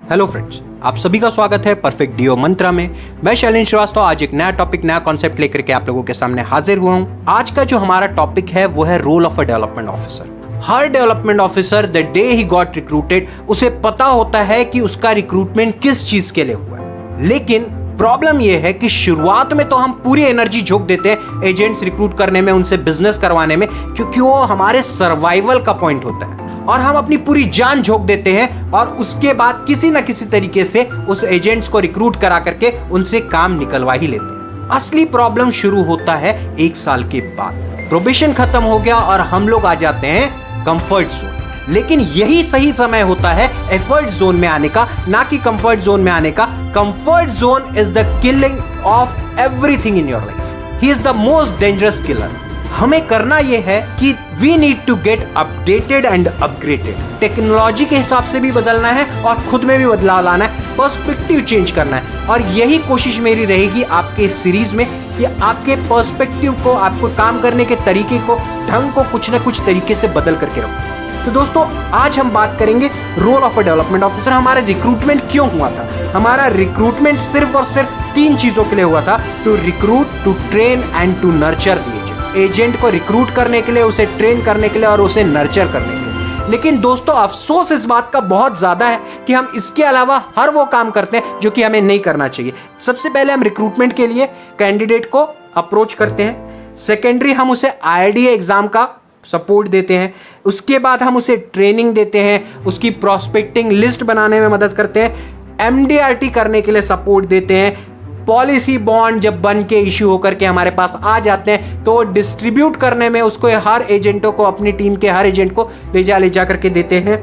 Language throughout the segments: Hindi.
हेलो फ्रेंड्स, आप सभी का स्वागत है परफेक्ट डीओ मंत्रा में। मैं शैलेंद्र श्रीवास्तव आज एक नया टॉपिक, नया कॉन्सेप्ट लेकर के आप लोगों के सामने हाजिर हुआ हूं। आज का जो हमारा टॉपिक है वो है role of a development officer. हर development officer the day he got recruited उसे पता होता है कि उसका रिक्रूटमेंट किस चीज के लिए हुआ है, लेकिन प्रॉब्लम यह है कि शुरुआत में तो हम पूरी एनर्जी झोंक देते हैं एजेंट्स रिक्रूट करने में, उनसे बिजनेस करवाने में, क्योंकि वो हमारे सर्वाइवल का पॉइंट होता है और हम अपनी पूरी जान झोंक देते हैं और उसके बाद किसी ना किसी तरीके से उस एजेंट्स को रिक्रूट करा करके उनसे काम निकलवा ही लेते हैं। असली प्रॉब्लम शुरू होता है 1 साल के बाद। प्रोबेशन खत्म हो गया और हम लोग आ जाते हैं कंफर्ट जोन, लेकिन यही सही समय होता है एफर्ट जोन में आने का, ना कि कंफर्ट जोन में आने का। Comfort zone is the killing of everything in your life. He is the most dangerous killer. हमें करना यह है कि we need to get updated and upgraded. Technology के हिसाब से भी बदलना है और खुद में भी बदलाव लाना है, पर्सपेक्टिव चेंज करना है। और यही कोशिश मेरी रहेगी आपके इस सीरीज में कि आपके पर्सपेक्टिव को, आपको काम करने के तरीके को, ढंग को कुछ ना कुछ तरीके से बदल करके रखो। तो दोस्तों, आज हम बात करेंगे role of a development officer. हमारा रिक्रूटमेंट क्यों हुआ था? हमारा रिक्रूटमेंट सिर्फ और सिर्फ 3 चीजों के लिए हुआ था, to recruit, to train and to nurture the agent. Agent को रिक्रूट करने के लिए, उसे ट्रेन करने के लिए और उसे नर्चर करने के लिए। लेकिन दोस्तों, अफसोस इस बात का बहुत ज्यादा है कि हम इसके अलावा हर वो काम करते हैं जो कि हमें नहीं करना चाहिए। सबसे पहले हम रिक्रूटमेंट के लिए कैंडिडेट को अप्रोच करते हैं। सेकेंडरी, हम उसे IRDA एग्जाम का सपोर्ट देते हैं। उसके बाद हम उसे ट्रेनिंग देते हैं, उसकी प्रोस्पेक्टिंग लिस्ट बनाने में मदद करते हैं। MDRT करने के लिए सपोर्ट देते हैं। पॉलिसी बॉन्ड जब बन के इश्यू होकर के हमारे पास आ जाते हैं तो डिस्ट्रीब्यूट करने में उसको, हर एजेंटों को, अपनी टीम के हर एजेंट को ले जा करके देते हैं।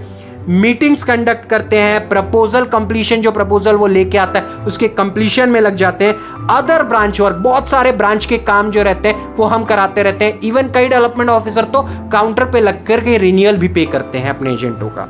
मीटिंग्स कंडक्ट करते हैं। प्रपोजल कंप्लीशन, जो प्रपोजल वो लेके आता है उसके कंप्लीशन में लग जाते हैं। अदर ब्रांच वर्क, बहुत सारे ब्रांच के काम जो रहते हैं वो हम कराते रहते हैं। इवन कई डेवलपमेंट ऑफिसर तो काउंटर पे लग करके रिन्यूअल भी पे करते हैं अपने एजेंटों का।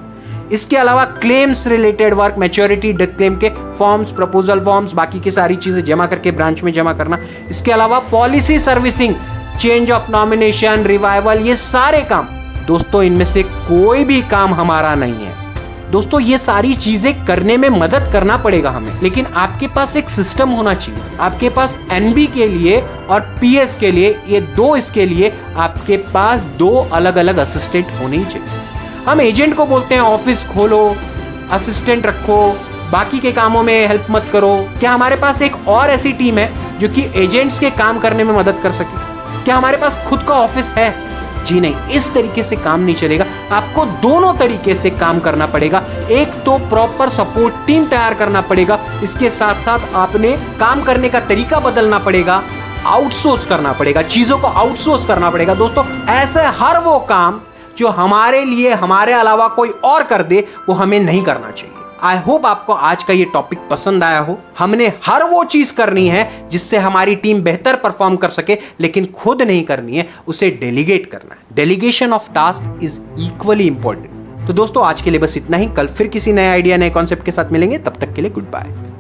इसके अलावा claims related work, maturity death claim के फॉर्म्स, प्रपोजल फॉर्म्स, बाकी की सारी चीजें जमा करके ब्रांच में जमा करना। इसके अलावा policy servicing, change of nomination, revival, ये सारे काम। दोस्तों, इनमें से कोई भी काम हमारा नहीं है। दोस्तों, ये सारी चीजें करने में मदद करना पड़ेगा हमें, लेकिन आपके पास एक सिस्टम होना चाहिए। आपके पास NB के लिए और PS के लिए, ये 2, इसके लिए आपके पास 2 अलग अलग असिस्टेंट होने ही चाहिए। हम एजेंट को बोलते हैं ऑफिस खोलो, असिस्टेंट रखो, बाकी के कामों में हेल्प मत करो। क्या हमारे पास एक और ऐसी टीम है जो कि एजेंट्स के काम करने में मदद कर सके? क्या हमारे पास खुद का ऑफिस है? जी नहीं, इस तरीके से काम नहीं चलेगा। आपको दोनों तरीके से काम करना पड़ेगा। एक तो प्रॉपर सपोर्ट टीम तैयार करना पड़ेगा, इसके साथ साथ आपने काम करने का तरीका बदलना पड़ेगा, आउटसोर्स करना पड़ेगा, चीजों को आउटसोर्स करना पड़ेगा। दोस्तों, ऐसे हर वो काम जो हमारे लिए, हमारे अलावा कोई और कर दे, वो हमें नहीं करना चाहिए। आई होप आपको आज का ये टॉपिक पसंद आया हो। हमने हर वो चीज करनी है जिससे हमारी टीम बेहतर परफॉर्म कर सके, लेकिन खुद नहीं करनी है, उसे डेलीगेट करना है। Delegation of task is equally important. तो दोस्तों, आज के लिए बस इतना ही। कल फिर किसी नए आइडिया, नए कॉन्सेप्ट के साथ मिलेंगे। तब तक के लिए गुड बाय।